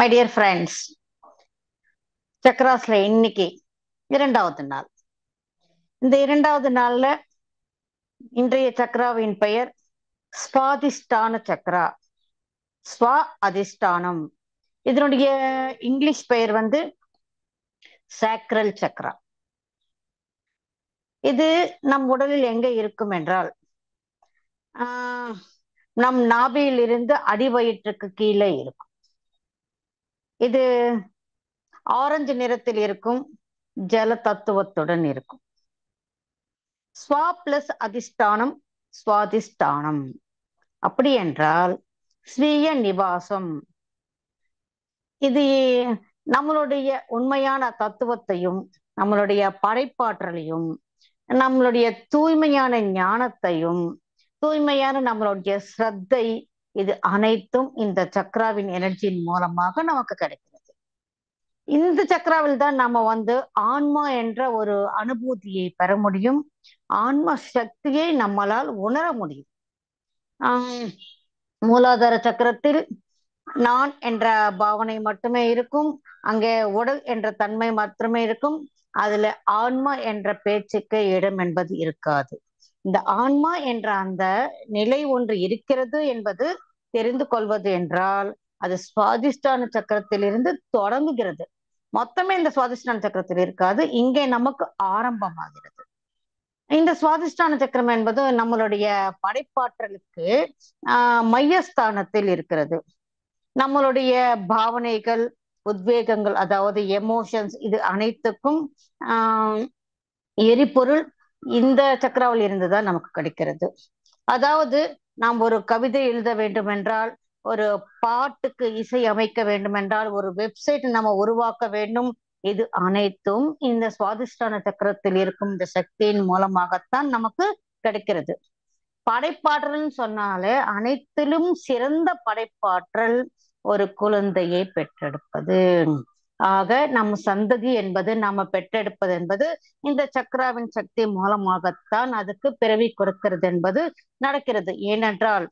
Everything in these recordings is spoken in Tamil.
மை டியர் ஃப்ரெண்ட்ஸ், சக்கராஸ்ல இன்னைக்கு 2வது நாள். இந்த 2வது நாள்ல இன்றைய சக்கராவின் பெயர் ஸ்வாதிஷ்டான சக்கரா, ஸ்வா அதிஷ்டானம். இதனுடைய இங்கிலீஷ் பெயர் சாக்ரல் சக்கரா. இது நம் உடலில் எங்க இருக்கும் என்றால் நம் நாபியில் இருந்து அடிவயிற்றுக்கு கீழே இருக்கும். இது ஆரஞ்சு நிறத்தில் இருக்கும், ஜல தத்துவத்துடன் இருக்கும். ஸ்வா பிளஸ் அதிஷ்டானம் ஸ்வாதிஷ்டானம். அப்படி என்றால் ஸ்வீய நிவாசம். இது நம்மளுடைய உண்மையான தத்துவத்தையும் நம்மளுடைய படைப்பாற்றலையும் நம்மளுடைய தூய்மையான ஞானத்தையும் தூய்மையான நம்மளுடைய ஸ்ரத்தை, இது அனைத்தும் இந்த சக்கராவின் எனர்ஜியின் மூலமாக நமக்கு கிடைக்கிறது. இந்த சக்கராவில் தான் நாம ஆன்மா என்ற ஒரு அனுபூதியை பெற முடியும். ஆன்ம சக்தியை நம்மளால் உணர முடியும். மூலாதார சக்கரத்தில் நான் என்ற பாவனை மட்டுமே இருக்கும். அங்கே உடல் என்ற தன்மை மட்டுமே இருக்கும். அதுல ஆன்மா என்ற பேச்சுக்கு இடம் என்பது இருக்காது. இந்த ஆன்மா என்ற அந்த நிலை ஒன்று இருக்கிறது என்பது தெரிந்து கொள்வது என்றால் அது சுவாதிஷ்டான சக்கரத்திலிருந்து தொடங்குகிறது. மொத்தமே இந்த சுவாதிஷ்டான சக்கரத்தில் இருக்காது, இங்கே நமக்கு ஆரம்பமாகிறது. இந்த சுவாதிஷ்டான சக்கரம் என்பது நம்மளுடைய படைப்பாற்றலுக்கு மையஸ்தானத்தில் இருக்கிறது. நம்மளுடைய பாவனைகள், உத்வேகங்கள், அதாவது எமோஷன்ஸ், இது அனைத்துக்கும் எரிபொருள் இந்த சக்கராவில் இருந்துதான் நமக்கு கிடைக்கிறது. அதாவது நாம் ஒரு கவிதை எழுத வேண்டும் என்றால், ஒரு பாட்டுக்கு இசை அமைக்க வேண்டும் என்றால், ஒரு வெப்சைட் நம்ம உருவாக்க வேண்டும், இது அனைத்தும் இந்த சுவாதிஷ்டான சக்கரத்தில் இருக்கும் இந்த சக்தியின் மூலமாகத்தான் நமக்கு கிடைக்கிறது. படைப்பாற்றல் சொன்னாலே அனைத்திலும் சிறந்த படைப்பாற்றல் ஒரு குழந்தையை பெற்றெடுப்பது. ஆக நம் சந்ததி என்பது நாம பெற்றெடுப்பது என்பது இந்த சக்கராவின் சக்தி மூலமாகத்தான் அதுக்கு பிறவி கொடுக்கிறது என்பது நடக்கிறது. ஏனென்றால்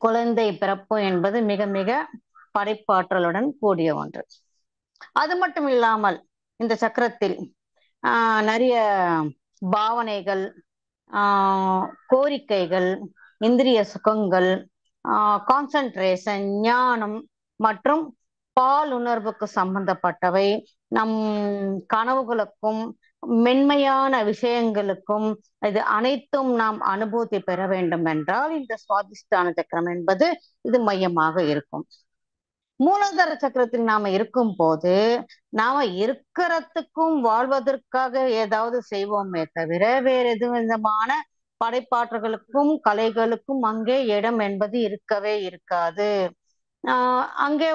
குழந்தை பிறப்பு என்பது மிக மிக படைப்பாற்றலுடன் கூடிய ஒன்று. அது மட்டும் இல்லாமல் இந்த சக்கரத்தில் நிறைய பாவனைகள், கோரிக்கைகள், இந்திரிய சுகங்கள், கான்சன்ட்ரேஷன், ஞானம் மற்றும் பால் உணர்வுக்கு சம்பந்தப்பட்டவை, நம் கனவுகளுக்கும் மென்மையான விஷயங்களுக்கும், இது அனைத்தும் நாம் அனுபூதி பெற வேண்டும் என்றால் இந்த சுவாதிஷ்டான சக்கரம் என்பது இது மையமாக இருக்கும். மூலாதார சக்கரத்தில் நாம இருக்கும் போது நாம இருக்கிறதுக்கும் வாழ்வதற்காக ஏதாவது செய்வோமே தவிர வேற எதுவும் விதமான படைப்பாற்றல்களுக்கும் கலைகளுக்கும் அங்கே இடம் என்பது இருக்கவே இருக்காது. அங்கே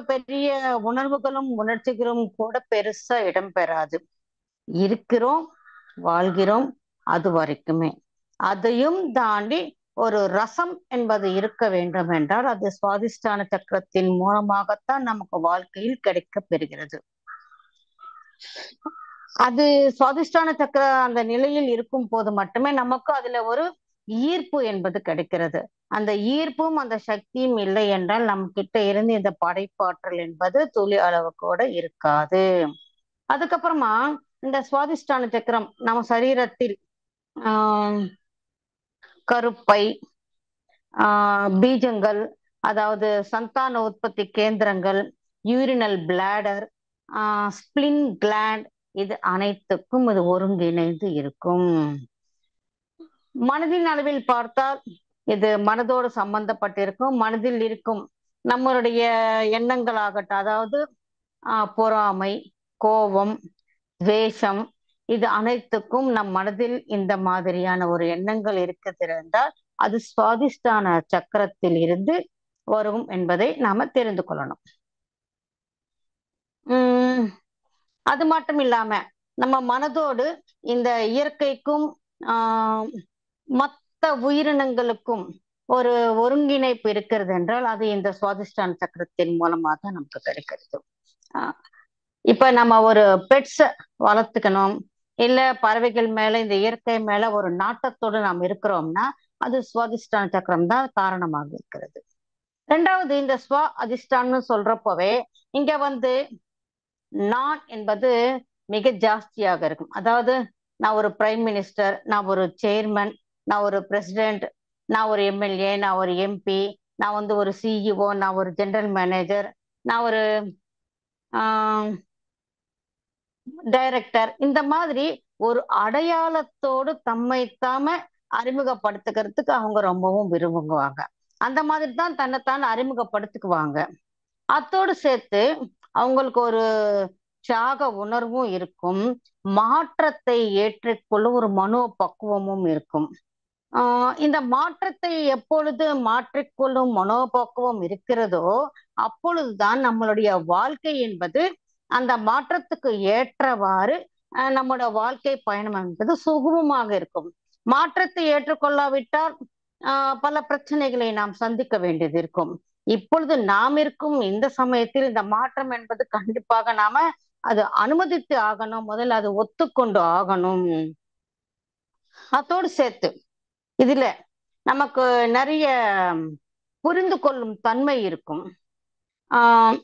பெரிய உணர்வுகளும் உணர்ச்சிகளும் கூட பெருசா இடம் பெறாது. இருக்கிறோம், வாழ்கிறோம், அது வரைக்குமே. அதையும் தாண்டி ஒரு ரசம் என்பது இருக்க வேண்டும் என்றால் அது சுவாதிஷ்டான சக்கரத்தின் மூலமாகத்தான் நமக்கு வாழ்க்கையில் கிடைக்க பெறுகிறது. அது சுவாதிஷ்டான சக்கர அந்த நிலையில் இருக்கும் போது மட்டுமே நமக்கு அதுல ஒரு ஈர்ப்பு என்பது கிடைக்கிறது. அந்த ஈர்ப்பும் அந்த சக்தியும் இல்லை என்றால் நம் கிட்ட இருந்து இந்த படைப்பாற்றல் என்பது துளி அளவு கூட இருக்காது. அதுக்கப்புறமா இந்த சுவாதிஷ்டான சக்கரம் நம்ம சரீரத்தில் கருப்பை, பீஜங்கள், அதாவது சந்தான உற்பத்தி கேந்திரங்கள், யூரினல் பிளாடர், ஸ்பிளின் கிளாண்ட், இது அனைத்துக்கும் இது ஒருங்கிணைந்து இருக்கும். மனதின் அளவில் பார்த்தால் இது மனதோடு சம்பந்தப்பட்டிருக்கும். மனதில் இருக்கும் நம்மளுடைய எண்ணங்களாகட்டும், அதாவது பொறாமை, கோபம், துவேஷம், இது அனைத்துக்கும் நம் மனதில் இந்த மாதிரியான ஒரு எண்ணங்கள் இருக்கிறது என்றால் அது சுவாதிஷ்டான சக்கரத்தில் இருந்து வரும் என்பதை நாம தெரிந்து கொள்ளணும். அது மட்டும் இல்லாம நம்ம மனதோடு இந்த இயற்கைக்கும் மற்ற உயிரினங்களுக்கும் ஒரு ஒருங்கிணைப்பு இருக்கிறது என்றால் அது இந்த சுவாதிஷ்டான சக்கரத்தின் மூலமாக நமக்கு கிடைக்கிறது. இப்ப நம்ம ஒரு பெட்ஸ வளர்த்துக்கணும், இல்ல பறவைகள் மேல இந்த இயற்கை மேல ஒரு நாட்டத்தோடு நாம் இருக்கிறோம்னா அது சுவாதிஷ்டான சக்கரம் தான் காரணமாக இருக்கிறது. ரெண்டாவது இந்த ஸ்வ அதிஷ்டான்னு சொல்றப்பவே இங்க நான் என்பது மிக ஜாஸ்தியாக இருக்கும். அதாவது நான் ஒரு பிரைம் மினிஸ்டர், நான் ஒரு சேர்மன், நான் ஒரு பிரசிடென்ட், நான் ஒரு எம்எல்ஏ, நான் ஒரு எம்பி, நான் ஒரு சிஇஓ, நான் ஒரு ஜெனரல் மேனேஜர், நான் ஒரு டைரக்டர், இந்த மாதிரி ஒரு அடையாளத்தோடு தம்மை தாம அறிமுகப்படுத்துக்கிறதுக்கு அவங்க ரொம்பவும் விரும்புவாங்க. அந்த மாதிரி தான் தன்னைத்தான் அறிமுகப்படுத்திக்குவாங்க. அத்தோடு சேர்த்து அவங்களுக்கு ஒரு தியாக உணர்வும் இருக்கும், மாற்றத்தை ஏற்றுக்கொள்ளும் ஒரு மனோ பக்குவமும் இருக்கும். இந்த மாற்றத்தை எப்பொழுது மாற்றிக்கொள்ளும் மனோபக்குவம் இருக்கிறதோ அப்பொழுதுதான் நம்மளுடைய வாழ்க்கை என்பது அந்த மாற்றத்துக்கு ஏற்றவாறு நம்மளோட வாழ்க்கை பயணம் என்பது சுகமமாக இருக்கும். மாற்றத்தை ஏற்றுக்கொள்ளாவிட்டால் பல பிரச்சனைகளை நாம் சந்திக்க வேண்டியது இருக்கும். இப்பொழுது நாம் இருக்கும் இந்த சமயத்தில் இந்த மாற்றம் என்பது கண்டிப்பாக நாம அது அனுமதித்து ஆகணும், முதல்ல அது ஒத்துக்கொண்டு ஆகணும். அதோடு சேர்த்து இதுல நமக்கு நிறைய புரிந்து கொள்ளும் தன்மை இருக்கும். ஆஹ்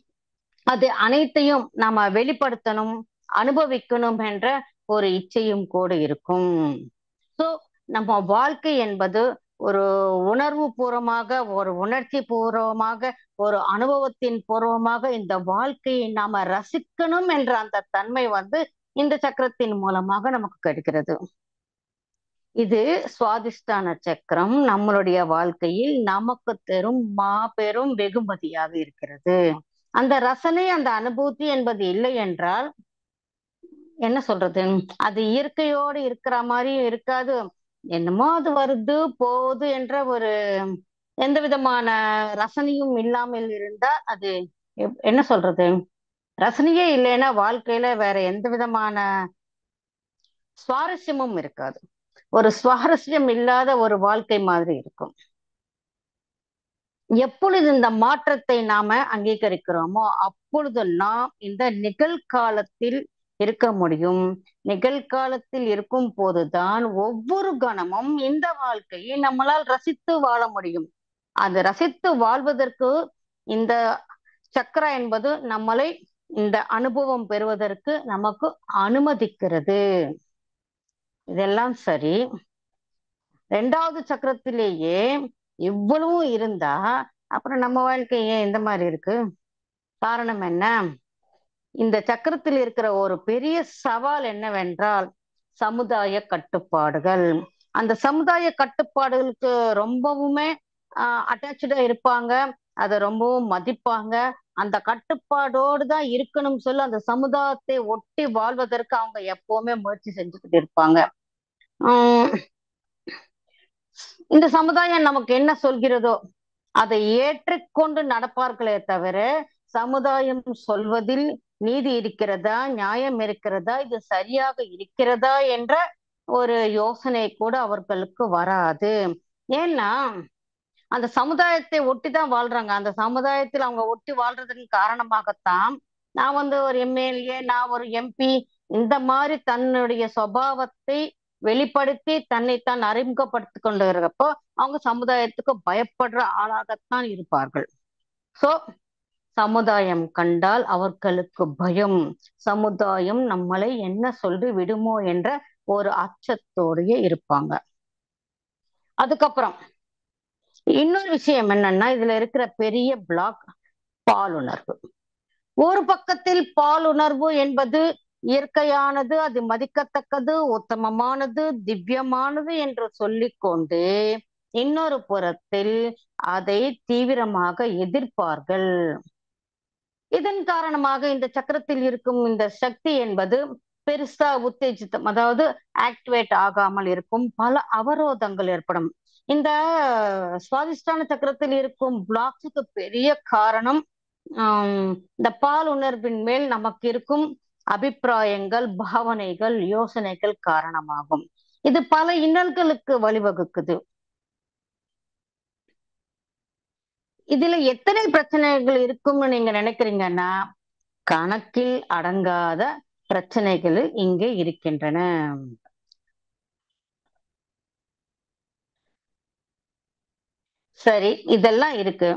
அது அனைத்தையும் நாம வெளிப்படுத்தணும், அனுபவிக்கணும் என்ற ஒரு இச்சையும் கூட இருக்கும். சோ நம்ம வாழ்க்கை என்பது ஒரு உணர்வு பூர்வமாக, ஒரு உணர்ச்சி பூர்வமாக, ஒரு அனுபவத்தின் பூர்வமாக இந்த வாழ்க்கையை நாம ரசிக்கணும் என்ற அந்த தன்மை இந்த சக்கரத்தின் மூலமாக நமக்கு கிடைக்கிறது. இது சுவாதிஷ்டான சக்கரம் நம்மளுடைய வாழ்க்கையில் நமக்கு தரும் மாபெரும் வெகுமதியாக இருக்கிறது. அந்த ரசனை, அந்த அனுபூதி என்பது இல்லை என்றால் என்ன சொல்றது, அது இயற்கையோடு இருக்கிற மாதிரியும் இருக்காது. என்னமோ அது வருது போகுது என்ற ஒரு எந்த விதமான ரசனையும் இல்லாமல் இருந்தா அது என்ன சொல்றது, ரசனையே இல்லைன்னா வாழ்க்கையில வேற எந்த விதமான சுவாரஸ்யமும் இருக்காது. ஒரு சுவாரஸ்யம் இல்லாத ஒரு வாழ்க்கை மாதிரி இருக்கும். எப்பொழுது இந்த மாற்றத்தை நாம அங்கீகரிக்கிறோமோ அப்பொழுது நாம் இந்த நிகழ்காலத்தில் இருக்க முடியும். நிகழ்காலத்தில் இருக்கும் போதுதான் ஒவ்வொரு கணமும் இந்த வாழ்க்கையை நம்மளால் ரசித்து வாழ முடியும். அது ரசித்து வாழ்வதற்கு இந்த சக்கரா என்பது நம்மளை இந்த அனுபவம் பெறுவதற்கு நமக்கு அனுமதிக்கிறது. இதெல்லாம் சரி. ரெண்டாவது சக்கரத்திலேயே இவ்வளவும் இருந்தா அப்புறம் நம்ம வாழ்க்கை ஏன் இந்த மாதிரி இருக்கு? காரணம் என்ன? இந்த சக்கரத்தில் இருக்கிற ஒரு பெரிய சவால் என்னவென்றால் சமுதாய கட்டுப்பாடுகள். அந்த சமுதாய கட்டுப்பாடுகளுக்கு ரொம்பவுமே அட்டாச்சா இருப்பாங்க, அதை ரொம்பவும் மதிப்பாங்க. அந்த கட்டுப்பாடோடு தான் இருக்கணும் சொல்லி அந்த சமுதாயத்தை ஒட்டி வாழ்வதற்கு அவங்க எப்பவுமே முயற்சி செஞ்சுக்கிட்டு இருப்பாங்க. உம் இந்த சமுதாயம் நமக்கு என்ன சொல்கிறதோ அதை ஏற்றுக்கொண்டு நடப்பார்களே தவிர சமுதாயம் சொல்வதில் நீதி இருக்கிறதா, நியாயம் இருக்கிறதா, இது சரியாக இருக்கிறதா என்ற ஒரு யோசனை கூட அவர்களுக்கு வராது. ஏன்னா அந்த சமுதாயத்தை ஒட்டிதான் வாழ்றாங்க. அந்த சமுதாயத்தில் அவங்க ஒட்டி வாழ்றதுக்கு காரணமாகத்தான் நான் ஒரு எம்எல்ஏ, நான் ஒரு எம்பி, இந்த மாதிரி தன்னுடைய சுபாவத்தை வெளிப்படுத்தி தன்னைத்தான் அறிமுகப்படுத்தி கொண்டு இருக்கப்போ அவங்க சமுதாயத்துக்கு பயப்படுற ஆளாகத்தான் இருப்பார்கள். சோ சமுதாயம் கண்டால் அவர்களுக்கு பயம். சமுதாயம் நம்மளை என்ன சொல்லி விடுமோ என்ற ஒரு அச்சத்தோடயே இருப்பாங்க. அதுக்கப்புறம் இன்னொரு விஷயம் என்னன்னா இதுல இருக்கிற பெரிய பிளாக் பாலுணர்வு. ஒரு பக்கத்தில் பாலுணர்வு என்பது இயற்கையானது, அது மதிக்கத்தக்கது, உத்தமமானது, திவ்யமானது என்று சொல்லிக்கொண்டு இன்னொரு புறத்தில் அதை தீவிரமாக எதிர்ப்பார்கள். இதன் காரணமாக இந்த சக்கரத்தில் இருக்கும் இந்த சக்தி என்பது பெருசா உத்தேஜித்தம், அதாவது ஆக்டிவேட் ஆகாமல் இருக்கும், பல அவரோதங்கள் ஏற்படும். இந்த சுவாதிஷ்டான சக்கரத்தில் இருக்கும் பிளாக்ஸுக்கு பெரிய காரணம் இந்த பால் உணர்வின் மேல் நமக்கு இருக்கும் அபிப்பிராயங்கள், பாவனைகள், யோசனைகள் காரணமாகும். இது பல இன்னல்களுக்கு வழிவகுக்குது. இதுல எத்தனை பிரச்சனைகள் இருக்கும்னு நீங்க நினைக்கிறீங்கன்னா கணக்கில் அடங்காத பிரச்சனைகள் இங்கே இருக்கின்றன. சரி, இதெல்லாம் இருக்கு.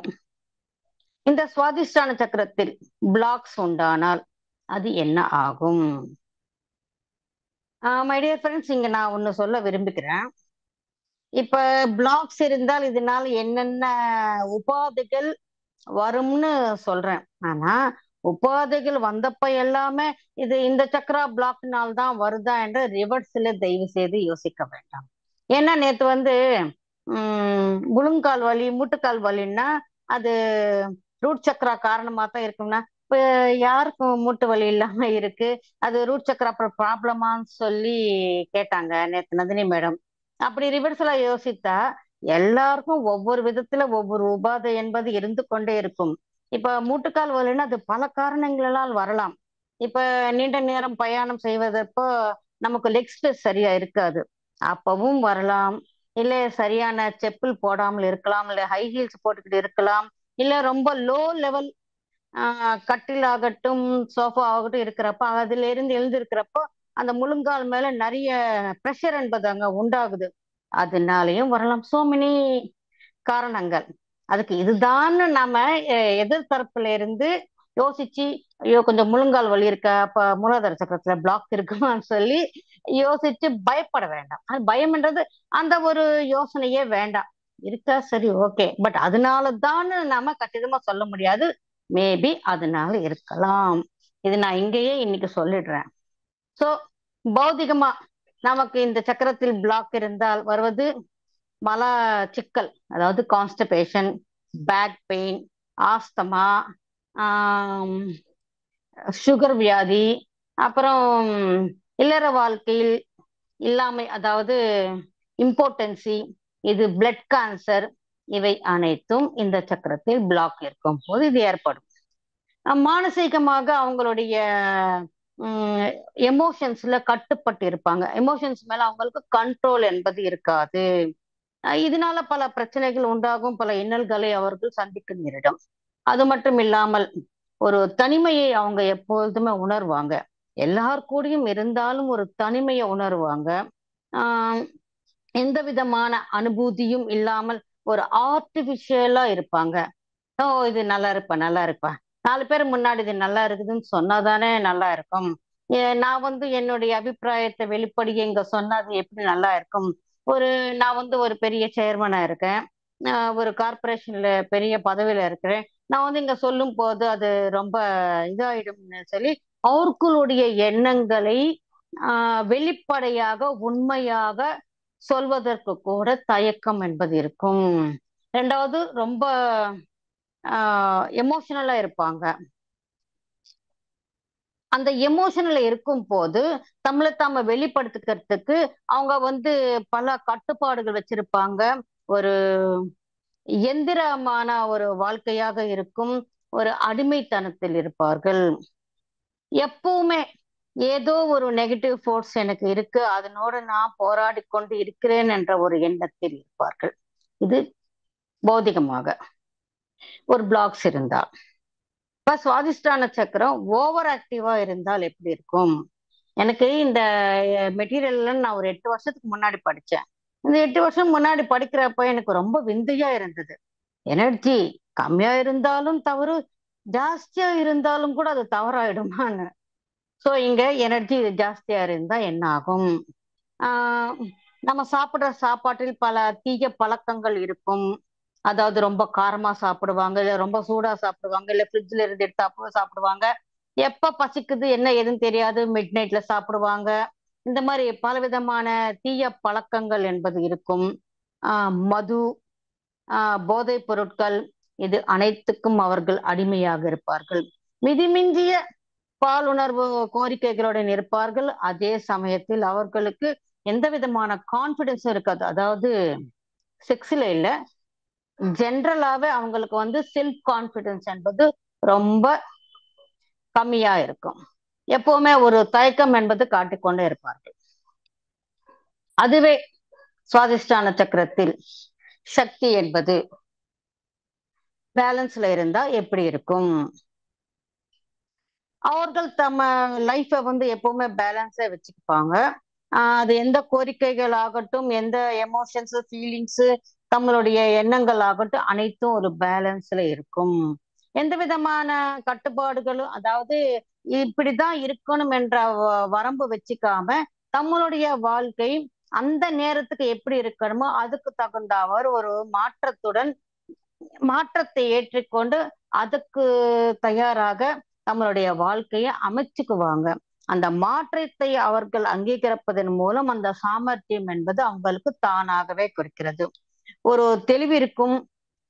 இந்த சுவாதிஷ்டான சக்கரத்தில் பிளாக்ஸ் உண்டானால் அது என்ன ஆகும்? மை டியர் ஃப்ரெண்ட்ஸ், இங்க நான் ஒண்ணு சொல்ல விரும்புகிறேன். இப்ப பிளாக்ஸ் இருந்தால் இதனால என்னென்ன உபாதைகள் வரும்னு சொல்றேன். ஆனா உபாதைகள் வந்தப்ப எல்லாமே இது இந்த சக்கரா பிளாக்னால் தான் வருதா என்று ரிவர்ஸ்ல தயவு செய்து யோசிக்க வேண்டாம். ஏன்னா நேத்து முழுங்கால் வலி, மூட்டுக்கால் வலின்னா அது ரூட் சக்கரா காரணமா தான் இருக்கும்னா, இப்ப யாருக்கும் மூட்டு வலி இல்லாம இருக்கு, அது ரூட் சக்கரா ப்ராப்ளமான்னு சொல்லி கேட்டாங்க நேத்து நந்தினி மேடம். அப்படி ரிவர்ஸ்ல யோசித்தா எல்லாருக்கும் ஒவ்வொரு விதத்துல ஒவ்வொரு உபாதை என்பது இருந்து கொண்டே இருக்கும். இப்ப மூட்டுக்கால் வலின்னா அது பல காரணங்களால் வரலாம். இப்ப நீண்ட நேரம் பயணம் செய்வதப்போ நமக்கு லெக் ஸ்பேஸ் சரியா இருக்காது, அப்பவும் வரலாம். இல்ல சரியான செப்பல் போடாமல் இருக்கலாம், இல்ல ஹை ஹீல்ஸ் போட்டுக்கிட்டு இருக்கலாம், இல்ல ரொம்ப லோ லெவல் கட்டில் ஆகட்டும், சோஃபா ஆகட்டும் இருக்கிறப்ப அதுல இருந்து எழுந்திருக்கிறப்போ அந்த முழங்கால் மேல நிறைய பிரஷர் என்பது அங்க உண்டாகுது, அதனாலயும் வரலாம். சோ மெனி காரணங்கள். அதுக்கு இதுதான்னு நாம எதிர்த்தரப்புல இருந்து யோசிச்சு, ஐயோ கொஞ்சம் முழங்கால் வலி இருக்க, அப்ப மூலாதார சக்கரத்துல பிளாக் இருக்குமான்னு சொல்லி யோசிச்சு பயப்பட வேண்டாம். அது பயம்ன்றது அந்த ஒரு யோசனையே வேண்டாம். இருக்கா சரி, ஓகே, பட் அதனாலதான் நாம கச்சிதமா சொல்ல முடியாது. மேபி அதனால இருக்கலாம். இது நான் இங்கேயே இன்னைக்கு சொல்லிடுறேன். சோ பௌதிகமா நமக்கு இந்த சக்கரத்தில் பிளாக் இருந்தால் வருவது மல சிக்கல், அதாவது constipation, back pain, asthma, sugar வியாதி, அப்புறம் இல்லற வாழ்க்கையில் இல்லாமை, அதாவது இம்பார்ட்டன்சி, இது பிளட் கேன்சர், இவை அனைத்தும் இந்த சக்கரத்தில் பிளாக் இருக்கும் போது இது ஏற்படும். மானசீகமாக அவங்களுடைய எமோஷன்ஸ்ல கட்டுப்பட்டு இருப்பாங்க. எமோஷன்ஸ் மேல அவங்களுக்கு கண்ட்ரோல் என்பது இருக்காது. இதனால பல பிரச்சனைகள் உண்டாகும், பல இன்னல்களை அவர்கள் சந்திக்க நேரிடும். அது மட்டும் இல்லாமல் ஒரு தனிமையை அவங்க எப்பொழுதுமே உணர்வாங்க. எல்லார் கூடயும் இருந்தாலும் ஒரு தனிமையை உணர்வாங்க. ஆஹ் எந்த விதமான அனுபூதியும் இல்லாமல் ஒரு ஆர்டிபிஷியலா இருப்பாங்க. ஓ இது நல்லா இருப்பா, நல்லா இருப்பா, 4 பேர் முன்னாடி இது நல்லா இருக்குதுன்னு சொன்னாதானே நல்லா இருக்கும். நான் என்னுடைய அபிப்பிராயத்தை வெளிப்படையே இங்க சொன்னா அது எப்படி நல்லா இருக்கும்? ஒரு நான் ஒரு பெரிய சேர்மனா இருக்கேன், ஒரு கார்பரேஷன்ல பெரிய பதவியில இருக்கிறேன், நான் இங்க சொல்லும் போது அது ரொம்ப இதாயிடும்னு சொல்லி அவர்களுடைய எண்ணங்களை வெளிப்படையாக உண்மையாக சொல்வதற்கு கூட தயக்கம் என்பது இருக்கும். ரெண்டாவது ரொம்ப எமோஷனலா இருப்பாங்க. அந்த எமோஷனல் இருக்கும் போது நம்மளை தாம வெளிப்படுத்திக்கிறதுக்கு அவங்க பல கட்டுப்பாடுகள் வச்சிருப்பாங்க. ஒரு எந்திரமான ஒரு வாழ்க்கையாக இருக்கும், ஒரு அடிமைத்தனத்தில் இருப்பார்கள். எப்பவுமே ஏதோ ஒரு நெகட்டிவ் ஃபோர்ஸ் எனக்கு இருக்கு, அதனோட நான் போராடி கொண்டு இருக்கிறேன் என்ற ஒரு எண்ணத்தில் இருப்பார்கள். இது பௌதிகமாக ஒரு பிளாக்ஸ் இருந்தா. இப்ப சுவாதிஷ்டான சக்கரம் ஓவர் ஆக்டிவா இருந்தால் எப்படி இருக்கும்? எனக்கு இந்த மெட்டீரியல் நான் ஒரு 8 வருஷத்துக்கு முன்னாடி படிச்சேன். இந்த 8 வருஷம் முன்னாடி படிக்கிறப்ப எனக்கு ரொம்ப விந்தையா இருந்தது. எனர்ஜி கம்மியா இருந்தாலும் தவறு, ஜாஸ்தியா இருந்தாலும் கூட அது தவறாயிடுமான்னு. சோ இங்க எனர்ஜி ஜாஸ்தியா இருந்தா என்ன ஆகும்? ஆஹ் நம்ம சாப்பிடுற சாப்பாட்டில் பல தீய பழக்கங்கள் இருக்கும். அதாவது ரொம்ப காரமா சாப்பிடுவாங்க, இல்ல ரொம்ப சூடா சாப்பிடுவாங்க, இல்ல ஃப்ரிட்ஜ்ல இருந்து எடுத்து அப்பவே சாப்பிடுவாங்க. எப்ப பசிக்குது என்ன ஏதுன்னு தெரியாது, மிட் நைட்ல சாப்பிடுவாங்க. இந்த மாதிரி பல விதமான தீய பழக்கங்கள் என்பது இருக்கும். மது, போதைப் பொருட்கள், இது அனைத்துக்கும் அவர்கள் அடிமையாக இருப்பார்கள். மிதிமிஞ்சிய பாலுணர்வு கோரிக்கைகளுடன் இருப்பார்கள். அதே சமயத்தில் அவர்களுக்கு எந்த விதமான கான்பிடன்ஸும் இருக்காது. அதாவது செக்ஸ்ல இல்ல, ஜென்ரலாவே அவங்களுக்கு செல்ஃப் கான்பிடன்ஸ் என்பது ரொம்ப கம்மியா இருக்கும். எப்பவுமே ஒரு தயக்கம் என்பது காட்டிக்கொண்டே இருப்பார்கள். அதுவே சுவாதிஷ்டான சக்கரத்தில் சக்தி என்பது பேலன்ஸ்ல இருந்தா எப்படி இருக்கும்? அவர்கள் தம்ம லைஃப எப்பவுமே பேலன்ஸா வச்சுக்குப்பாங்க. அது எந்த கோரிக்கைகள் ஆகட்டும், எந்த எமோஷன்ஸ், ஃபீலிங்ஸ், தங்களுடைய எண்ணங்கள் ஆகட்டும், அனைத்தும் ஒரு பேலன்ஸ்ல இருக்கும். எந்த விதமான கட்டுப்பாடுகளும், அதாவது இப்படிதான் இருக்கணும் என்ற வரம்பு வச்சுக்காம நம்மளுடைய வாழ்க்கை அந்த நேரத்துக்கு எப்படி இருக்கணுமோ அதுக்கு தகுந்தவாறு ஒரு மாற்றத்துடன் மாற்றத்தை ஏற்றுக்கொண்டு அதுக்கு தயாராக நம்மளுடைய வாழ்க்கையை அமைச்சுக்குவாங்க. அந்த மாற்றத்தை அவர்கள் அங்கீகரிப்பதன் மூலம் அந்த சாமர்த்தியம் என்பது அவங்களுக்கு தானாகவே குறிக்கிறது. ஒரு தெளிவு இருக்கும்,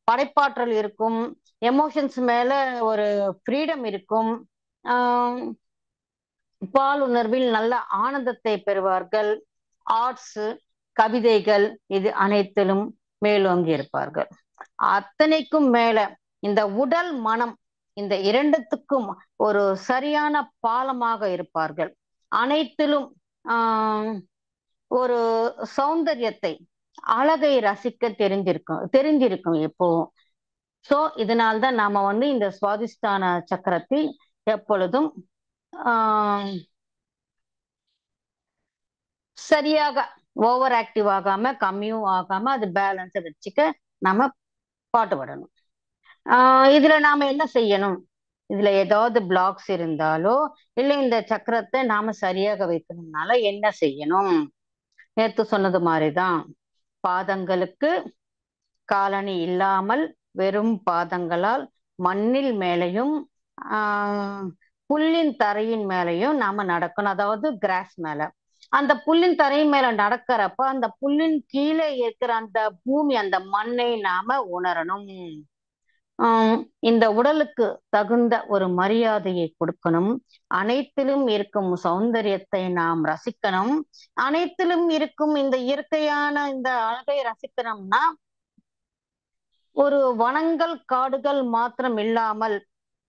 படைப்பாற்றல் இருக்கும், எமோஷன்ஸ் மேல ஒரு ஃப்ரீடம் இருக்கும். ஆஹ் பாலுணர்வில் நல்ல ஆனந்தத்தை பெறுவார்கள். ஆர்ட்ஸ், கவிதைகள் இது அனைத்திலும் மேலோங்கி இருப்பார்கள். அத்தனைக்கும் மேல இந்த உடல் மனம் இந்த இரண்டுத்துக்கும் ஒரு சரியான பாலமாக இருப்பார்கள். அனைத்திலும் ஆஹ் ஒரு சௌந்தரியத்தை, அழகை ரசிக்க தெரிஞ்சிருக்கும் எப்பவும். சோ இதனால்தான் நாம இந்த சுவாதிஷ்டான சக்கரத்தை எப்பொழுதும் ஆஹ் சரியாக ஓவர் ஆக்டிவ் ஆகாம கம்மியும் ஆகாம அது பேலன்ஸை வச்சுக்க நாம பாடுபடணும். இதுல நாம என்ன செய்யணும்? இதுல ஏதாவது பிளாக்ஸ் இருந்தாலோ இல்ல இந்த சக்கரத்தை நாம சரியாக வைக்கணும்னால என்ன செய்யணும்? நேத்து சொன்னது மாதிரிதான், பாதங்களுக்கு காலணி இல்லாமல் வெறும் பாதங்களால் மண்ணில் மேலையும் புல்லின் தரையின் மேலையும் நாம நடக்கணும். அதாவது கிராஸ் மேல. அந்த புல்லின் தரையின் மேல நடக்கிறப்ப அந்த புல்லின் கீழே இருக்கிற அந்த பூமி, அந்த மண்ணை நாம உணரணும். இந்த உடலுக்கு தகுந்த ஒரு மரியாதையை கொடுக்கணும். அனைத்திலும் இருக்கும் சௌந்தரியத்தை நாம் ரசிக்கணும். அனைத்திலும் இருக்கும் இந்த இயற்கையான இந்த அழகை ரசிக்கணும்னா ஒரு வனங்கள் காடுகள் மாத்திரம் இல்லாமல்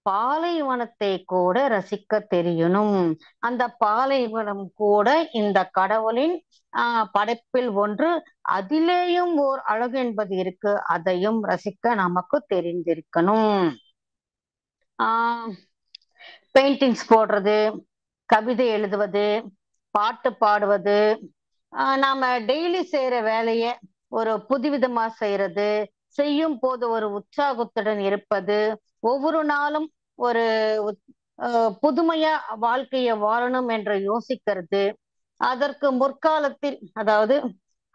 பாலைவனத்தை கூட ரசிக்க தெரியணும். அந்த பாலைவனம் கூட இந்த கடவுளின் படைப்பில் ஒன்று. அதிலேயும் ஓர் அழகு என்பது இருக்கு, அதையும் ரசிக்க நமக்கு தெரிந்திருக்கணும். பெயிண்டிங்ஸ் போடுறது, கவிதை எழுதுவது, பாட்டு பாடுவது, நாம டெய்லி செய்யற வேலைய ஒரு புதுவிதமா செய்யறது, செய்யும் போது ஒரு உற்சாகத்துடன் இருப்பது, ஒவ்வொரு நாளும் ஒரு புதுமையா வாழ்க்கைய வாழணும் என்று யோசிக்கிறது, அதற்கு முற்காலத்தில் அதாவது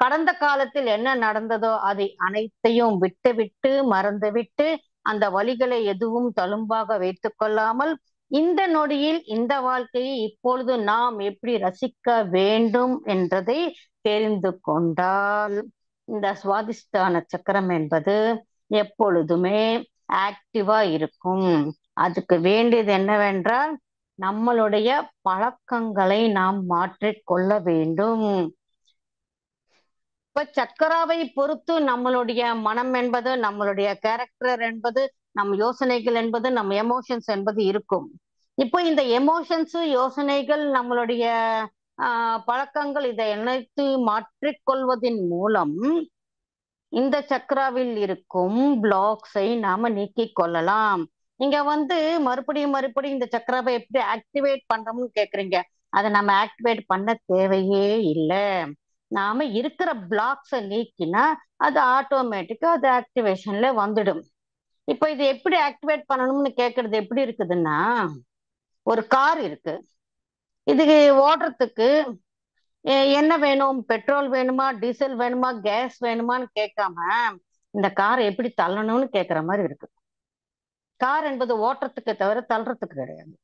கடந்த காலத்தில் என்ன நடந்ததோ அதை அனைத்தையும் விட்டு மறந்துவிட்டு அந்த வழிகளை எதுவும் தழும்பாக வைத்துக் கொள்ளாமல் இந்த நொடியில் இந்த வாழ்க்கையை இப்பொழுது நாம் எப்படி ரசிக்க வேண்டும் என்றதை தெரிந்து கொண்டால் இந்த சுவாதிஷ்டான சக்கரம் என்பது எப்பொழுதுமே ஆக்டிவா இருக்கும். அதுக்கு வேண்டியது என்னவென்றால் நம்மளுடைய பழக்கங்களை நாம் மாற்றிக்கொள்ள வேண்டும். இப்ப சக்கராவை பொறுத்து நம்மளுடைய மனம் என்பது, நம்மளுடைய கேரக்டர் என்பது, நம் யோசனைகள் என்பது, நம் எமோஷன்ஸ் என்பது இருக்கும். இப்போ இந்த எமோஷன்ஸ், யோசனைகள், நம்மளுடைய பழக்கங்கள் இதை அனைத்து மாற்றிக்கொள்வதன் மூலம் இந்த சக்கராவில் இருக்கும் பிளாக்ஸை நாம நீக்கிக் கொள்ளலாம். நீங்க மறுபடியும் இந்த சக்கராவை எப்படி ஆக்டிவேட் பண்றோம்னு கேக்குறீங்க. அதை நம்ம ஆக்டிவேட் பண்ண தேவையே இல்லை. நாம இருக்கிற பிளாக்ஸை நீக்கினா அது ஆட்டோமேட்டிக்கா அது ஆக்டிவேஷன்ல வந்துடும். இப்ப இது எப்படி ஆக்டிவேட் பண்ணணும்னு கேக்குறது எப்படி இருக்குதுன்னா, ஒரு கார் இருக்கு, இதுக்கு ஓடுறதுக்கு என்ன வேணும்? பெட்ரோல் வேணுமா, டீசல் வேணுமா, கேஸ் வேணுமான்னு கேட்காம இந்த காரை எப்படி தள்ளணும்னு கேட்கிற மாதிரி இருக்கு. கார் என்பது ஓட்டுறதுக்கு தவிர தள்ளுறதுக்கு கிடையாது.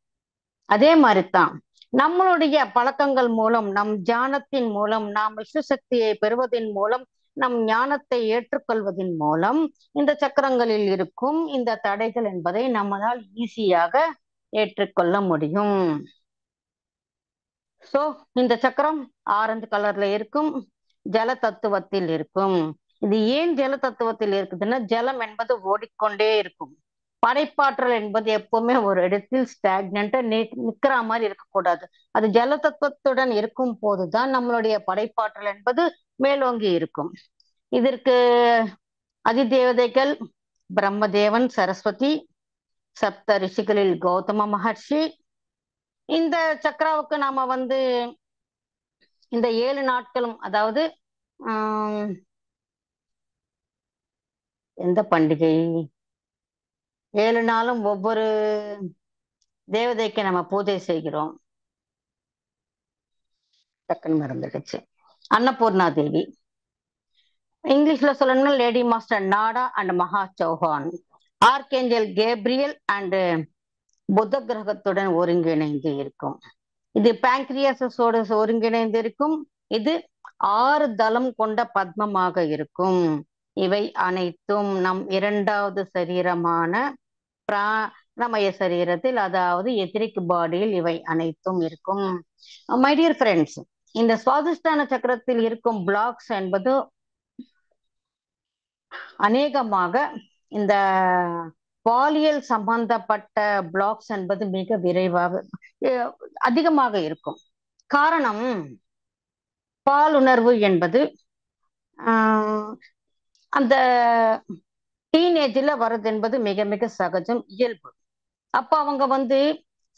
அதே மாதிரிதான் நம்மளுடைய பழக்கங்கள் மூலம், நம் தியானத்தின் மூலம், நாம் விசுசக்தியை பெறுவதன் மூலம், நம் ஞானத்தை ஏற்றுக்கொள்வதன் மூலம் இந்த சக்கரங்களில் இருக்கும் இந்த தடைகள் என்பதை நம்மளால் ஈஸியாக ஏற்றுக்கொள்ள முடியும். சோ இந்த சக்கரம் ஆரஞ்சு கலர்ல இருக்கும், ஜல தத்துவத்தில் இருக்கும். இது ஏன் ஜல தத்துவத்தில் இருக்குதுன்னா, ஜலம் என்பது ஓடிக்கொண்டே இருக்கும். படைப்பாற்றல் என்பது எப்பவுமே ஒரு இடத்தில் ஸ்டாக்னண்டா நிக்கிற மாதிரி இருக்கக்கூடாது. அது ஜல தத்துவத்துடன் இருக்கும் போதுதான் நம்மளுடைய படைப்பாற்றல் என்பது மேலோங்கி இருக்கும். இதற்கு அதிதேவதைகள் பிரம்மதேவன், சரஸ்வதி, சப்த ரிஷிகளில் கௌதம மகர்ஷி. இந்த சக்கராவுக்கு நாம இந்த 7 நாட்களும், அதாவது எந்த பண்டிகை, 7 நாளும் ஒவ்வொரு தேவதைக்கு நம்ம பூஜை செய்கிறோம். டக்குன்னு மறந்துடுச்சு. அன்னபூர்ணா தேவி. இங்கிலீஷ்ல சொல்லணும்னா லேடி மாஸ்டர் நாடா அண்ட் மகா சௌஹான். ஆர்கேஞ்சல் கேப்ரியல் அண்ட் புத கிரகத்துடன் ஒருங்கிணைந்து இருக்கும். இது பாங்க்ரியாசோடு ஒருங்கிணைந்து இருக்கும். இது 6 தளம் கொண்ட பத்மமாக இருக்கும். இவை அனைத்தும் நம் 2வது சரீரமான பிராணமய சரீரத்தில், அதாவது எத்திரிக் பாடியில் இவை அனைத்தும் இருக்கும். மை டியர் ஃப்ரெண்ட்ஸ், இந்த சுவாதிஷ்டான சக்கரத்தில் இருக்கும் பிளாக்ஸ் என்பது அநேகமாக இந்த பாலியல் சம்பந்தப்பட்ட பிளாக்ஸ் என்பது மிக விரைவாக அதிகமாக இருக்கும். காரணம், பாலுணர்வு என்பது அந்த டீனேஜ்ல வர்றது என்பது மிக மிக சகஜம், இயல்பு. அப்ப அவங்க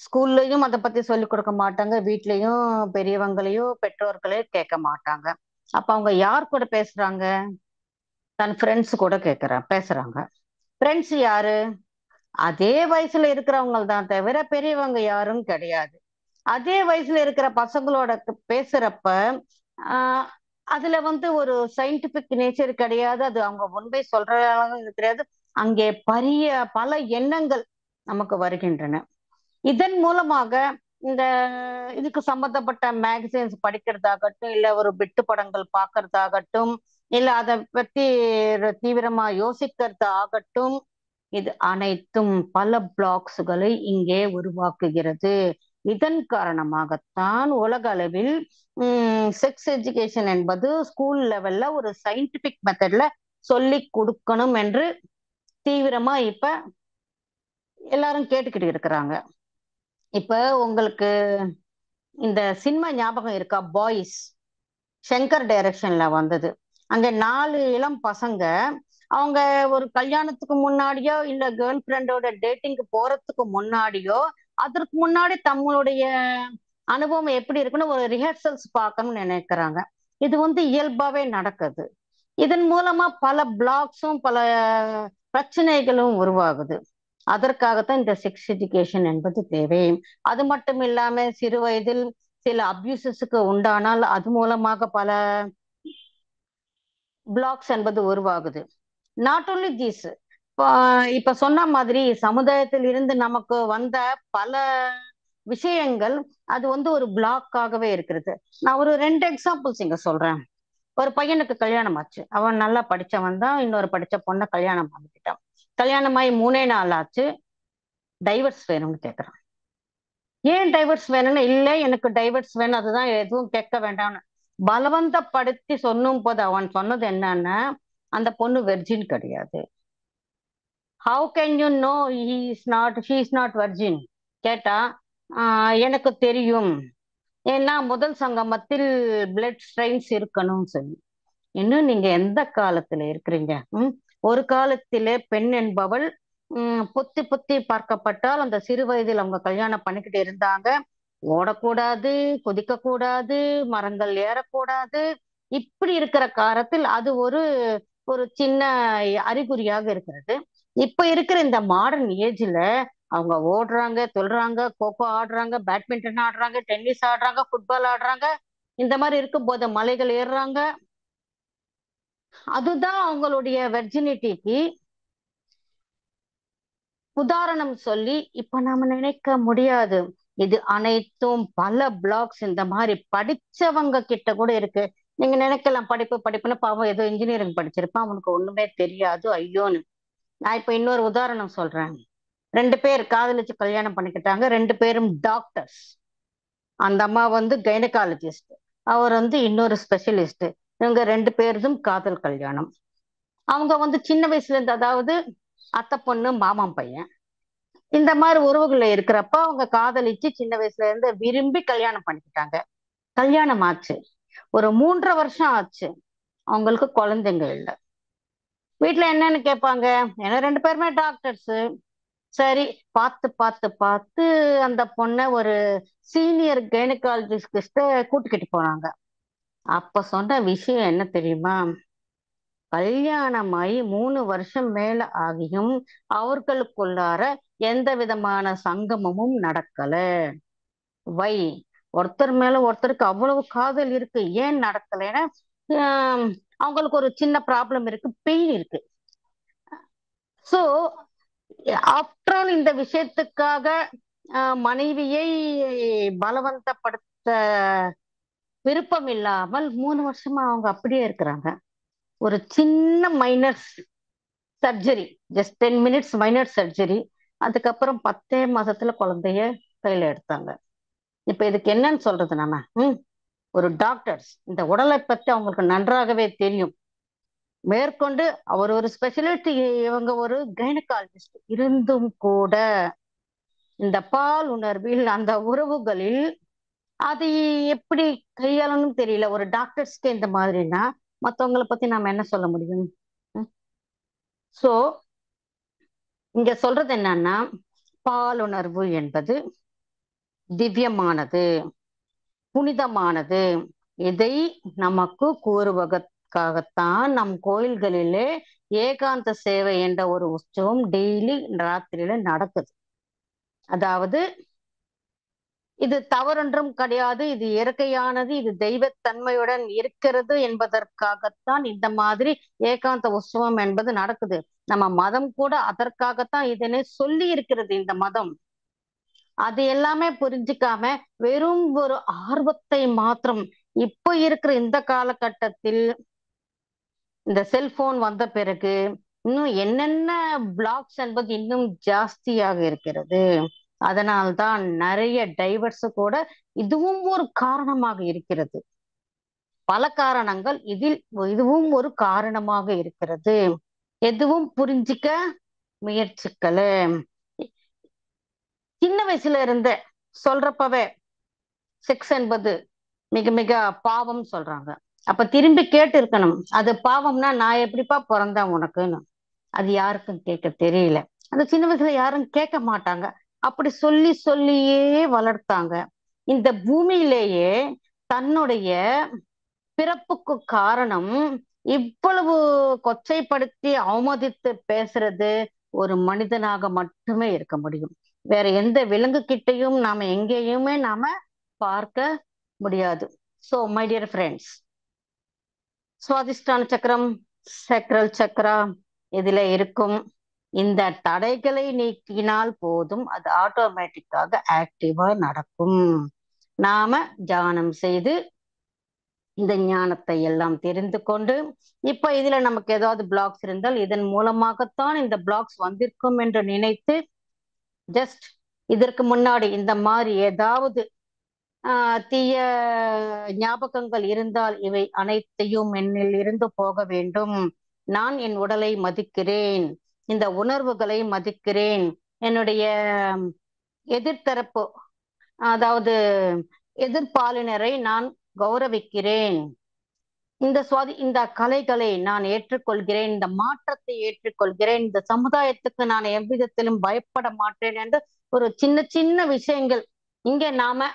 ஸ்கூல்லயும் அதை பத்தி சொல்லிக் கொடுக்க மாட்டாங்க, வீட்லயும் பெரியவங்களையோ பெற்றோர்களையோ கேட்க மாட்டாங்க. அப்ப அவங்க யார் கூட பேசுறாங்க? தன் ஃப்ரெண்ட்ஸ் கூட பேசுறாங்க. ஃப்ரெண்ட்ஸ் யாரு? அதே வயசுல இருக்கிறவங்க தான், தவிர பெரியவங்க யாரும் கிடையாது. அதே வயசுல இருக்கிற பசங்களோட பேசுறப்ப அதுல ஒரு சயின்டிபிக் நேச்சர் கிடையாது. அது அவங்க முன்பே சொல்றது கிடையாது. அங்கே பல எண்ணங்கள் நமக்கு வருகின்றன. இதன் மூலமாக இந்த இதுக்கு சம்பந்தப்பட்ட மேகசின்ஸ் படிக்கிறதாகட்டும், இல்ல ஒரு பிட்டு படங்கள் பார்க்கறதாகட்டும், இல்ல அதை பத்தி தீவிரமா யோசிக்கிறது ஆகட்டும், இது அனைத்தும் பல பிளாக்ஸ்களை இங்கே உருவாக்குகிறது. இதன் காரணமாகத்தான் உலக அளவில் செக்ஸ் எஜுகேஷன் என்பது ஸ்கூல் லெவல்ல ஒரு சயின்டிபிக் மெத்தட்ல சொல்லி கொடுக்கணும் என்று தீவிரமா இப்ப எல்லாரும் கேட்டுக்கிட்டு இருக்கிறாங்க. இப்ப உங்களுக்கு இந்த சினிமா ஞாபகம் இருக்கா? பாய்ஸ், ஷங்கர் டைரக்ஷன்ல வந்தது. அங்க 4 இளம் பசங்க, அவங்க ஒரு கல்யாணத்துக்கு முன்னாடியோ இல்ல கேர்ள் ஃப்ரெண்டோட டேட்டிங்க்கு போறதுக்கு முன்னாடியோ, அதற்கு முன்னாடி தங்களுடைய அனுபவம் எப்படி இருக்குன்னு ஒரு ரிஹர்சல்ஸ் பார்க்கணும்னு நினைக்கிறாங்க. இது இயல்பாவே நடக்குது. இதன் மூலமா பல பிளாக்ஸும் பல பிரச்சனைகளும் உருவாகுது. அதற்காகத்தான் இந்த செக்ஸ் எஜுகேஷன் என்பது தேவை. அது மட்டும் இல்லாம சிறு வயதில் சில அபியூசஸ்க்கு உண்டானால் அது மூலமாக பல பிளாக்ஸ் என்பது உருவாகுது. நாட் ஓன்லி திஸ், இப்ப சொன்ன மாதிரி சமுதாயத்தில் இருந்து நமக்கு வந்த பல விஷயங்கள் அது ஒரு பிளாக்காகவே இருக்கிறது. நான் ஒரு 2 எக்ஸாம்பிள்ஸ் இங்க சொல்றேன். ஒரு பையனுக்கு கல்யாணம் ஆச்சு. அவன் நல்லா படிச்சவன் தான். இன்னொரு படிச்ச பொண்ணை கல்யாணம் பண்ணிக்கிட்டான். கல்யாணமாயி 3 நாள் ஆச்சு. டைவர்ஸ் வேணும்னு கேட்கறான். ஏன் டைவர்ஸ் வேணும்னு? இல்ல, எனக்கு டைவர்ஸ் வேணும், அதுதான், எதுவும் கேட்க வேண்டாம்னு பலவந்தப்படுத்தி சொன்னும் போது அவன் சொன்னது என்னன்னா, அந்த பொண்ணு வெர்ஜின் கிடையாது. How can you know she is not virgin கேட்டா, எனக்கு தெரியும், ஏன்னா முதல் சங்கமத்தில் பிளட் ஸ்ட்ரெயின்ஸ் இருக்கணும் சொல்லி. இன்னும் நீங்க எந்த காலத்துல இருக்கிறீங்க? ஒரு காலத்திலே பெண் என்பவள் புத்தி புத்தி பார்க்கப்பட்டால் அந்த சிறு வயதில் அவங்க கல்யாணம் பண்ணிக்கிட்டு இருந்தாங்க. ஓடக்கூடாது, குதிக்க கூடாது, மரங்கள் ஏறக்கூடாது. இப்படி இருக்கிற காலத்தில் அது ஒரு ஒரு சின்ன அறிகுறியாக இருக்கிறது. இப்ப இருக்கிற இந்த மாடர்ன் ஏஜ்ல அவங்க ஓடுறாங்க, தொல்றாங்க, கோகோ ஆடுறாங்க, பேட்மிண்டன் ஆடுறாங்க, டென்னிஸ் ஆடுறாங்க, ஃபுட்பால் ஆடுறாங்க. இந்த மாதிரி இருக்கும் போது மலைகள் ஏறுறாங்க. அதுதான் அவங்களுடைய வெர்ஜினிட்டிக்கு உதாரணம் சொல்லி இப்ப நாம நினைக்க முடியாது. இது அனைத்தும் பல பிளாக்ஸ் இந்த மாதிரி படிச்சவங்க கிட்ட கூட இருக்கு. நீங்க நினைக்கலாம் படிப்பு படிப்புன்னு, பாவம் ஏதோ இன்ஜினியரிங் படிச்சிருப்பான், அவனுக்கு ஒண்ணுமே தெரியாது ஐயோன்னு. நான் இப்ப இன்னொரு உதாரணம் சொல்றேன். 2 பேர் காதலிச்சு கல்யாணம் பண்ணிக்கிட்டாங்க. 2 பேரும் டாக்டர்ஸ். அந்த அம்மா கைனகாலஜிஸ்ட், அவர் இன்னொரு ஸ்பெஷலிஸ்ட். இவங்க 2 பேரும் காதல் கல்யாணம். அவங்க சின்ன வயசுல இருந்து, அதாவது அத்தை பொண்ணு மாமன் பையன், இந்த மாதிரி உறவுகள்ல இருக்கிறப்ப அவங்க காதலிச்சு சின்ன வயசுல இருந்து விரும்பி கல்யாணம் பண்ணிக்கிட்டாங்க. கல்யாணம் ஆச்சு, ஒரு 3.5 வருஷம் ஆச்சு, அவங்களுக்கு குழந்தைங்க இல்லை. வீட்டுல என்னன்னு கேட்பாங்க, ஏன்னா 2 பேருமே டாக்டர்ஸ். சரி, பார்த்து பார்த்து பார்த்து அந்த பொண்ணை ஒரு சீனியர் கைனகாலஜிஸ்ட் கூட்டிக்கிட்டு போனாங்க. அப்ப சொன்ன விஷயம் என்ன தெரியுமா? கல்யாணமாயி 3 வருஷம் மேல ஆகியும் அவர்களுக்குள்ளார எந்த விதமான சங்கமமும் நடக்கல. வை ஒருத்தர் மேல ஒருத்தருக்கு அவ்வளவு காதல் இருக்கு, ஏன் நடக்கலைன்னா ஆஹ் அவங்களுக்கு ஒரு சின்ன ப்ராப்ளம் இருக்கு, பெயின் இருக்கு. சோ ஆஃப்டர் ஆல் இந்த விஷயத்துக்காக மனைவியை பலவந்தப்படுத்த விருப்பம் இல்லாமல் 3 வருஷமா அவங்க அப்படியே இருக்கிறாங்க. ஒரு சின்ன minor surgery, just 10 minutes minor surgery, அதுக்கப்புறம் 10 மாசத்துல குழந்தைய கையில எடுத்தாங்க. இப்ப இதுக்கு என்னன்னு சொல்றது நம்ம? ஒரு டாக்டர்ஸ் இந்த உடலை பத்தி அவங்களுக்கு நன்றாகவே தெரியும். மேற்கொண்டு அவர் ஒரு ஸ்பெஷலிட்டி, இவங்க ஒரு கைனகாலஜிஸ்ட் இருந்தும் கூட இந்த பால் உணர்வில் அந்த உறவுகளில் அது எப்படி கையாளணும் தெரியல. ஒரு டாக்டர்ஸ்க்கு இந்த மாதிரினா மத்தவங்களை பத்தி நாம என்ன சொல்ல முடியும்? சோ இங்க சொல்றது என்னன்னா, பாலுணர்வு என்பது திவ்யமானது, புனிதமானது. இதை நமக்கு கூறுவதற்காகத்தான் நம் கோயில்களிலே ஏகாந்த சேவை என்ற ஒரு உற்சவம் டெய்லி ராத்திரியில நடக்குது. அதாவது இது தவறொன்றும் கிடையாது, இது இயற்கையானது, இது தெய்வத்தன்மையுடன் இருக்கிறது என்பதற்காகத்தான் இந்த மாதிரி ஏகாந்த உற்சவம் என்பது நடக்குது. நம்ம மதம் கூட அதற்காகத்தான் இதனை சொல்லி இருக்கிறது. இந்த மதம் அது எல்லாமே புரிஞ்சுக்காம வெறும் ஒரு ஆர்வத்தை மாத்திரம், இப்ப இருக்கிற இந்த காலகட்டத்தில் இந்த செல்போன் வந்த பிறகு இன்னும் என்னென்ன பிளாக்ஸ் என்பது இன்னும் ஜாஸ்தியாக இருக்கிறது. அதனால்தான் நிறைய டைவர்ஸ் கூட இதுவும் ஒரு காரணமாக இருக்கிறது. பல காரணங்கள், இதுவும் ஒரு காரணமாக இருக்கிறது. எதுவும் புரிஞ்சிக்க முயற்சிக்கல. சின்ன வயசுல இருந்த சொல்றப்பவே செக்ஸ் என்பது மிக மிக பாவம் சொல்றாங்க. அப்ப திரும்பி கேட்டு இருக்கணும், அது பாவம்னா நான் எப்படிப்பா பிறந்தேன் உனக்குன்னு. அது யாருக்கும் கேட்க தெரியல. அந்த சின்ன வயசுல யாரும் கேட்க மாட்டாங்க. அப்படி சொல்லி சொல்லியே வளர்த்தாங்க. இந்த பூமியிலேயே தன்னுடைய பிறப்புக்கு காரணம் இவ்வளவு கொச்சைப்படுத்தி அவமதித்து பேசுறது ஒரு மனிதனாக மட்டுமே இருக்க முடியும். வேற எந்த விலங்கு கிட்டையும் நாம எங்கேயுமே நாம பார்க்க முடியாது. So my dear friends, Swadhisthana சக்கரம், சக்ரல் சக்கரா இதுல இருக்கும் இந்த தடைகளை நீக்கினால் போதும், அது ஆட்டோமேட்டிக்காக ஆக்டிவா நடக்கும். நாம தியானம் செய்து இந்த ஞானத்தை எல்லாம் தெரிந்து கொண்டு, இப்ப இதுல நமக்கு ஏதாவது பிளாக்ஸ் இருந்தால் இதன் மூலமாகத்தான் இந்த பிளாக்ஸ் வந்திருக்கும் என்று நினைத்து, ஜஸ்ட் இதற்கு முன்னாடி இந்த மாதிரி ஏதாவது தீய ஞாபகங்கள் இருந்தால் இவை அனைத்தையும் என்னில் இருந்து போக வேண்டும். நான் என் உடலை மதிக்கிறேன், இந்த உணர்வுகளை மதிக்கிறேன், என்னுடைய எதிர்த்தரப்பு, அதாவது எதிர்பாலினரை நான் கௌரவிக்கிறேன், இந்த கலைகளை நான் ஏற்றுக்கொள்கிறேன், இந்த மாற்றத்தை ஏற்றுக்கொள்கிறேன், இந்த சமுதாயத்துக்கு நான் எவ்விதத்திலும் பயப்பட மாட்டேன் என்று ஒரு சின்ன சின்ன விஷயங்கள். இங்க நாம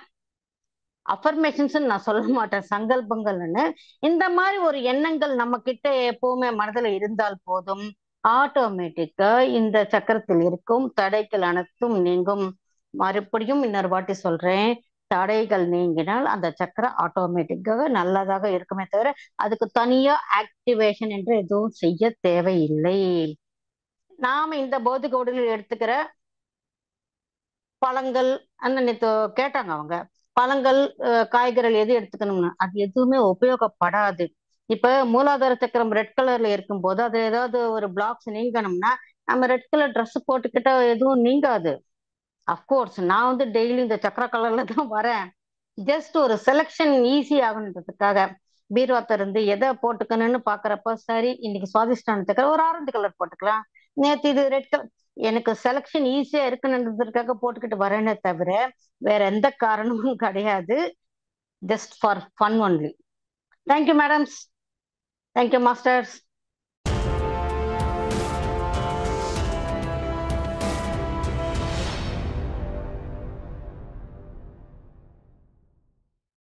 அஃபர்மேஷன்ஸ் நான் சொல்ல மாட்டேன், சங்கல்பங்கள்னு. இந்த மாதிரி ஒரு எண்ணங்கள் நம்ம கிட்ட எப்பவுமே மனதில் இருந்தால் போதும், ஆட்டோமேட்டிக்கா இந்த சக்கரத்தில் இருக்கும் தடைகள் அனைத்தும் நீங்கும். மறுபடியும் இன்னொரு வாட்டி சொல்றேன், தடைகள் நீங்கினால் அந்த சக்கரம் ஆட்டோமேட்டிக்காக நல்லதாக இருக்குமே தவிர அதுக்கு தனியா ஆக்டிவேஷன் என்று எதுவும் செய்ய தேவையில்லை. நாம இந்த பௌதிக உடலில் எடுத்துக்கிற பழங்கள், நேத்து கேட்டாங்க அவங்க, பழங்கள் காய்கறிகள் எது எடுத்துக்கணும்னு, அது எதுவுமே உபயோகப்படாது. இப்ப மூலாதார சக்கரம் ரெட் கலர்ல இருக்கும் போது அது ஏதாவது ஒரு பிளாக்ஸ் நீங்கணும்னா நம்ம ரெட் கலர் ட்ரெஸ் போட்டுக்கிட்டா எதுவும் நீங்காது. அப்கோர்ஸ் நான் டெய்லி இந்த சக்கர கலர்ல தான் வரேன். ஜஸ்ட் ஒரு செலெக்ஷன் ஈஸி ஆகணுன்றதுக்காக பீரோ திறந்து எதை போட்டுக்கணும்னு பாக்குறப்ப, சரி இன்னைக்கு சுவாதிஷ்டான சக்கரம் ஒரு ஆரஞ்சு கலர் போட்டுக்கலாம், நேத்து இது ரெட் கலர், எனக்கு செலெக்ஷன் ஈஸியா இருக்குன்றதுக்காக போட்டுக்கிட்டு வரேனே தவிர வேற எந்த காரணமும் கிடையாது. Just for fun only. Thank you madams, thank you masters.